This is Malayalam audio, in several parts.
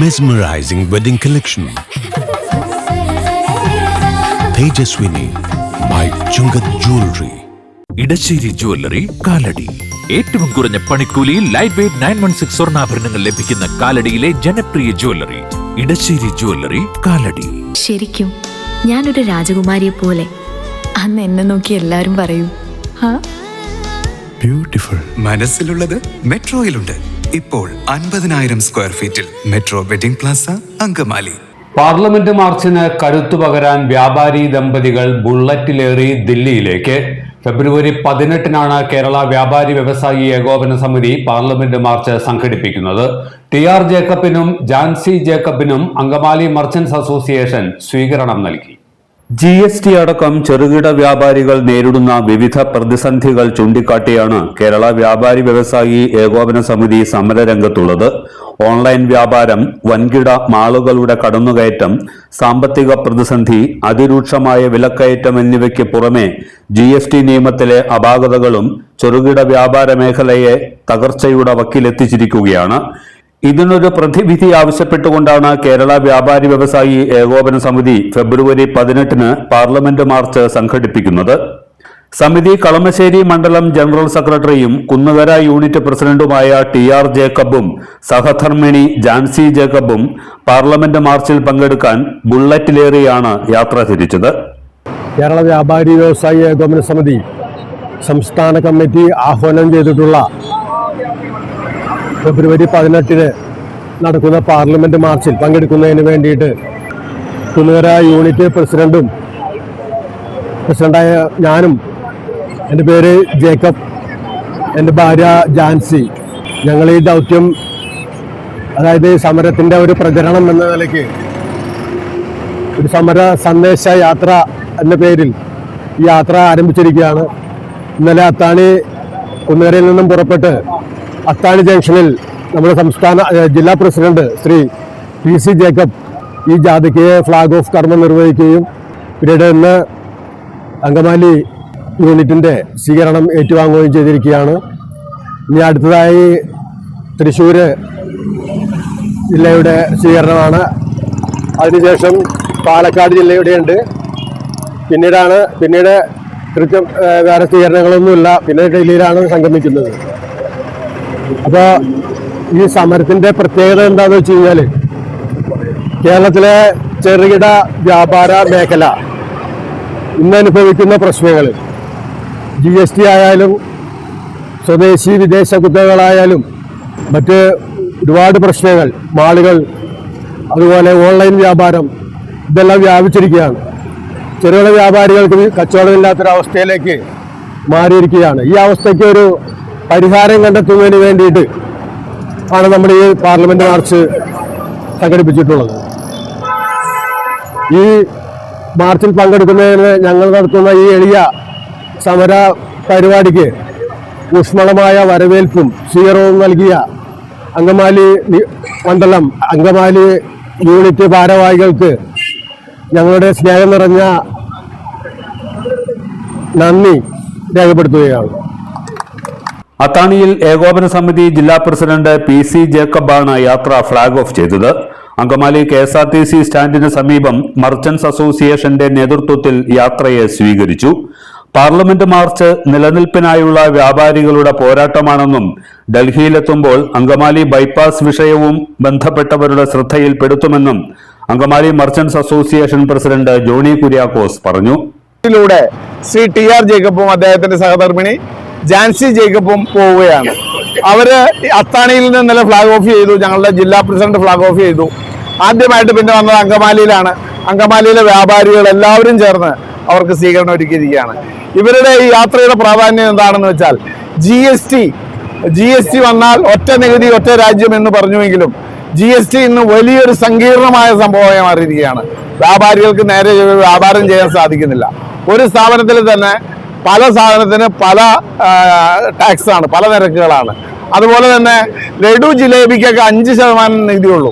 Mesmerizing wedding collection. Tejaswini by Chungat Jewelry. Edasseri jewellery Kalady. ഏറ്റവും കുറഞ്ഞ പണിക്കൂലിയിൽ ലൈറ്റ് വെയ്റ്റ് 916 സ്വർണ്ണാഭരണങ്ങൾ ലഭിക്കുന്ന കാലടിയിലെ ജനപ്രിയ ജ്വല്ലറി ഇടശ്ശേരി ജ്വല്ലറി കാലടി. ശരിക്കും ഞാനൊരു രാജകുമാരിയെ പോലെ അന്ന് എന്നെ നോക്കി എല്ലാരും പറയും. Beautiful. മനസ്സിലുള്ളത് മെട്രോയിലുണ്ട്. ഇപ്പോൾ 50,000 സ്ക്വയർ ഫീറ്റിൽ metro wedding plaza Angamaly. Parliament മാർച്ചിന് കരുത്തു പകരാൻ വ്യാപാരി ദമ്പതികൾ ബുള്ളറ്റിലേറി ദില്ലിയിലേക്ക്. ഫെബ്രുവരി 18-നാണ് കേരള വ്യാപാരി വ്യവസായി ഏകോപന സമിതി പാർലമെന്റ് മാർച്ച് സംഘടിപ്പിക്കുന്നത്. TR ജേക്കബിനും ജാൻസി ജേക്കബിനും അങ്കമാലി മർച്ചന്റ്സ് അസോസിയേഷൻ സ്വീകരണം നൽകി. GST അടക്കം ചെറുകിട വ്യാപാരികൾ നേരിടുന്ന വിവിധ പ്രതിസന്ധികൾ ചൂണ്ടിക്കാട്ടിയാണ് കേരള വ്യാപാരി വ്യവസായി ഏകോപന സമിതി സമരരംഗത്തുള്ളത്. ഓൺലൈൻ വ്യാപാരം, വൻകിട മാളുകളുടെ കടന്നുകയറ്റം, സാമ്പത്തിക പ്രതിസന്ധി, അതിരൂക്ഷമായ വിലക്കയറ്റം എന്നിവയ്ക്ക് പുറമെ GST നിയമത്തിലെ അപാകതകളും ചെറുകിട വ്യാപാര മേഖലയെ തകർച്ചയുടെ വക്കിലെത്തിച്ചിരിക്കുകയാണ്. ഇതിനൊരു പ്രതിവിധി ആവശ്യപ്പെട്ടുകൊണ്ടാണ് കേരള വ്യാപാരി വ്യവസായി ഏകോപന സമിതി ഫെബ്രുവരി 18-ന് പാർലമെന്റ് മാർച്ച് സംഘടിപ്പിക്കുന്നത്. സമിതി കളമശ്ശേരി മണ്ഡലം ജനറൽ സെക്രട്ടറിയും കുന്നുകര യൂണിറ്റ് പ്രസിഡന്റുമായ TR ജേക്കബും സഹധർമ്മിണി ജാൻസി ജേക്കബും പാർലമെന്റ് മാർച്ചിൽ പങ്കെടുക്കാൻ ബുള്ളറ്റിലേറിയാണ് യാത്ര തിരിച്ചത്. കേരള വ്യാപാരി വ്യവസായി ഏകോപന സമിതി സംസ്ഥാന കമ്മിറ്റി ആഹ്വാനം ചെയ്തിട്ടുള്ള ഫെബ്രുവരി 18-ന് നടക്കുന്ന പാർലമെന്റ് മാർച്ചിൽ പങ്കെടുക്കുന്നതിന് വേണ്ടിയിട്ട് കുന്നുകര യൂണിറ്റ് പ്രസിഡന്റായ ഞാനും, എൻ്റെ പേര് ജേക്കബ്, എൻ്റെ ഭാര്യ ജാൻസി, ഞങ്ങൾ ഈ ദൗത്യം, അതായത് സമരത്തിൻ്റെ ഒരു പ്രചരണം എന്ന നിലയ്ക്ക് ഒരു സമര സന്ദേശ യാത്ര എന്ന പേരിൽ ഈ യാത്ര ആരംഭിച്ചിരിക്കുകയാണ്. ഇന്നലെ അത്താണി കുന്നുകരയിൽ നിന്നും പുറപ്പെട്ട് അത്താണി ജംഗ്ഷനിൽ നമ്മുടെ ജില്ലാ പ്രസിഡന്റ് ശ്രീ PC ജേക്കബ് ഈ ജാഥയ്ക്ക് ഫ്ലാഗ് ഓഫ് കർമ്മം നിർവഹിക്കുകയും പിന്നീട് ഇന്ന് അങ്കമാലി യൂണിറ്റിൻ്റെ സ്വീകരണം ഏറ്റുവാങ്ങുകയും ചെയ്തിരിക്കുകയാണ്. ഇനി അടുത്തതായി തൃശ്ശൂർ ജില്ലയുടെ സ്വീകരണമാണ്. അതിനുശേഷം പാലക്കാട് ജില്ലയുടെയുണ്ട്. പിന്നീട് കൃത്യം വേറെ സ്വീകരണങ്ങളൊന്നുമില്ല. പിന്നെ ഡൽഹിയിലാണ് സംഗമിക്കുന്നത്. അപ്പോൾ ഈ സമരത്തിൻ്റെ പ്രത്യേകത എന്താണെന്ന് വെച്ച് കഴിഞ്ഞാൽ, കേരളത്തിലെ ചെറുകിട വ്യാപാര മേഖല ഇന്ന് അനുഭവിക്കുന്ന പ്രശ്നങ്ങൾ, GST ആയാലും സ്വദേശി വിദേശ കുത്തകകളായാലും മറ്റ് ഒരുപാട് പ്രശ്നങ്ങൾ, മാളുകൾ, അതുപോലെ ഓൺലൈൻ വ്യാപാരം, ഇതെല്ലാം വ്യാപിച്ചിരിക്കുകയാണ്. ചെറുകിട വ്യാപാരികൾക്ക് കച്ചവടമില്ലാത്തൊരവസ്ഥയിലേക്ക് മാറിയിരിക്കുകയാണ്. ഈ അവസ്ഥയ്ക്ക് ഒരു പരിഹാരം കണ്ടെത്തുന്നതിന് വേണ്ടിയിട്ട് ആണ് നമ്മൾ ഈ പാർലമെന്റ് മാർച്ച് സംഘടിപ്പിച്ചിട്ടുള്ളത്. ഈ മാർച്ചിൽ പങ്കെടുക്കുന്നതിന് ഞങ്ങൾ നടത്തുന്ന ഈ എളിയ സമര പരിപാടിക്ക് ഊഷ്മളമായ വരവേൽപ്പും സ്വീകരണവും നൽകിയ അങ്കമാലി മണ്ഡലം അങ്കമാലി യൂണിറ്റ് ഭാരവാഹികൾക്ക് ഞങ്ങളുടെ സ്നേഹം നിറഞ്ഞ നന്ദി രേഖപ്പെടുത്തുകയാണ്. അത്താണിയിൽ ഏകോപന സമിതി ജില്ലാ പ്രസിഡന്റ് PC ജേക്കബാണ് യാത്ര ഫ്ളാഗ് ഓഫ് ചെയ്തത്. അങ്കമാലി KSRTC സ്റ്റാൻഡിന് സമീപം മർച്ചന്റ്സ് അസോസിയേഷന്റെ നേതൃത്വത്തിൽ യാത്രയെ സ്വീകരിച്ചു. പാർലമെന്റ് മാർച്ച് നിലനിൽപ്പിനായുള്ള വ്യാപാരികളുടെ പോരാട്ടമാണെന്നും ഡൽഹിയിലെത്തുമ്പോൾ അങ്കമാലി ബൈപ്പാസ് വിഷയവും ബന്ധപ്പെട്ടവരുടെ ശ്രദ്ധയിൽപ്പെടുത്തുമെന്നും Angamaly merchants association president Johny Kuriakose പറഞ്ഞു. ഇതിലൂടെ ശ്രീ TR ജേക്കബും അദ്ദേഹത്തിന്റെ സഹധർമ്മിണി ജാൻസി ജേക്കബും പോവുകയാണ്. അവര് അത്താണിയിൽ നിന്ന് ഇന്നലെ ഫ്ലാഗ് ഓഫ് ചെയ്തു. ഞങ്ങളുടെ ജില്ലാ പ്രസിഡന്റ് ഫ്ലാഗ് ഓഫ് ചെയ്തു. ആദ്യമായിട്ട് പിന്നെ വന്നത് അങ്കമാലിയിലാണ്. അങ്കമാലിയിലെ വ്യാപാരികൾ എല്ലാവരും ചേർന്ന് അവർക്ക് സ്വീകരണം ഒരുക്കിയിരിക്കുകയാണ്. ഇവരുടെ ഈ യാത്രയുടെ പ്രാധാന്യം എന്താണെന്ന് വെച്ചാൽ, GST വന്നാൽ ഒറ്റ നികുതി ഒറ്റ രാജ്യം എന്ന് പറഞ്ഞുവെങ്കിലും GST ഇന്ന് വലിയൊരു സങ്കീർണമായ സംഭവമായി മാറിയിരിക്കുകയാണ്. വ്യാപാരികൾക്ക് നേരെ വ്യാപാരം ചെയ്യാൻ സാധിക്കുന്നില്ല. ഒരു സ്ഥാപനത്തിൽ തന്നെ പല സാധനത്തിന് പല ടാക്സാണ്, പല നിരക്കുകളാണ്. അതുപോലെ തന്നെ ലഡു ജിലേബിക്കൊക്കെ 5% നികുതിയുള്ളൂ.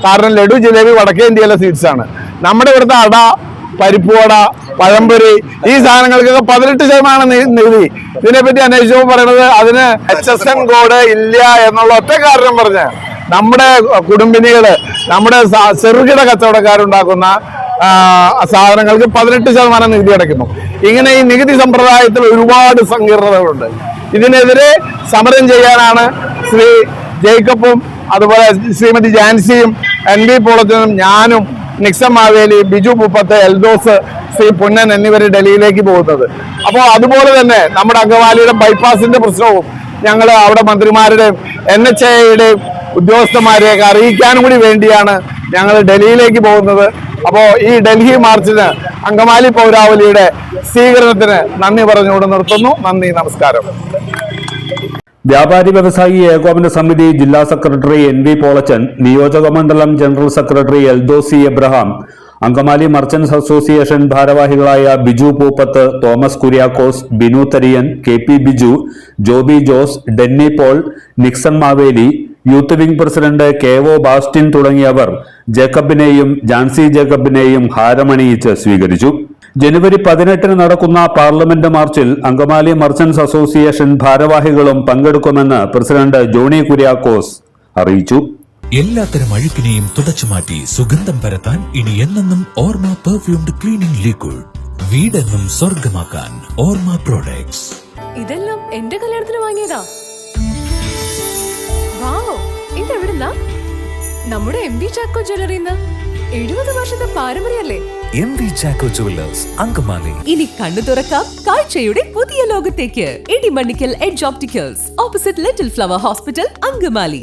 കാരണം ലഡു ജിലേബി വടക്കേ ഇന്ത്യയിലെ സ്വീറ്റ്സാണ്. നമ്മുടെ ഇവിടുത്തെ അട പരിപ്പുവട, പഴംപൊരി, ഈ സാധനങ്ങൾക്കൊക്കെ 18% നികുതി. ഇതിനെപ്പറ്റി അന്വേഷിച്ചപ്പോൾ പറയുന്നത് അതിന് HSN കോഡ് ഇല്ല എന്നുള്ള ഒറ്റ കാരണം പറഞ്ഞ് നമ്മുടെ കുടുംബിനികള്, നമ്മുടെ ചെറുകിട കച്ചവടക്കാരുണ്ടാക്കുന്ന സാധനങ്ങൾക്ക് 18% നികുതി അടയ്ക്കുന്നു. ഇങ്ങനെ ഈ നികുതി സമ്പ്രദായത്തിൽ ഒരുപാട് സങ്കീർണതകളുണ്ട്. ഇതിനെതിരെ സമരം ചെയ്യാനാണ് ശ്രീ ജേക്കബും അതുപോലെ ശ്രീമതി ജാൻസിയും NV പോളച്ചനും ഞാനും നിക്സൺ മാവേലി, ബിജു പൂപ്പത്ത്, എൽദോസ്, ശ്രീ പുന്നൻ എന്നിവർ ഡൽഹിയിലേക്ക് പോകുന്നത്. അപ്പോൾ അതുപോലെ തന്നെ നമ്മുടെ അങ്കമാലിയുടെ ബൈപ്പാസിന്റെ പ്രശ്നവും ഞങ്ങൾ അവിടെ മന്ത്രിമാരുടെയും NHAIയുടെയും ഉദ്യോഗസ്ഥന്മാരെയൊക്കെ അറിയിക്കാനും കൂടി വേണ്ടിയാണ് ഞങ്ങൾ ഡൽഹിയിലേക്ക് പോകുന്നത്. അപ്പോൾ ഈ ഡൽഹി മാർച്ചിന് അങ്കമാലി പൗരാവലിയുടെ സ്വീകരണത്തിന് നന്ദി പറഞ്ഞുകൊണ്ട് നിർത്തുന്നു. നന്ദി, നമസ്കാരം. വ്യാപാരി വ്യവസായി ഏകോപന സമിതി ജില്ലാ സെക്രട്ടറി NV പോളച്ചൻ, നിയോജക മണ്ഡലം general secretary Eldhose Abraham, Angamaly merchants association ഭാരവാഹികളായ Biju Pooppath, Thomas Kuriakose, Binu Thariyan, KP Biju, Joby Jose, Denny Paul, Nixon Maveli, youth wing president KO Bastin തുടങ്ങിയവർ ജേക്കബിനെയും ജാൻസി ജേക്കബിനെയും ഹാരമണിയിച്ച് സ്വീകരിച്ചു. ജനുവരി 18 നടക്കുന്ന പാർലമെന്റ് മാർച്ചിൽ അങ്കമാലി മർച്ചന്റ്സ് അസോസിയേഷൻ ഭാരവാഹികളും പങ്കെടുക്കുമെന്ന് പ്രസിഡന്റ് ജോണി കുര്യാക്കോസ് അറിയിച്ചു. എല്ലാത്തരം അഴുക്കിനെയും തുടച്ചുമാറ്റി സുഗന്ധം പരത്താൻ ഇനി എന്നെന്നും ഓർമ്മ പെർഫ്യൂംഡ് ക്ലീനിംഗ് ലിക്വിഡ്. വീടെന്നും സ്വർഗമാക്കാൻ ഓർമ്മ പ്രോഡക്ട്സ്. ഇതെല്ലാം എന്റെ കല്യാണത്തിന് വാങ്ങിയതാ. വാവ്, ഇതെവിടുന്നാ? നമ്മുടെ MV ചാക്കോ ജ്വല്ലറിന്ന്. 70 വർഷത്തെ പാരമ്പര്യല്ലേ. MV Chacko jewellers, Angamaly. ഇനി കണ്ണു തുറക്കാം കാഴ്ചയുടെ പുതിയ ലോകത്തേക്ക്. Idimannickal edge opticals, opposite little flower hospital, Angamaly.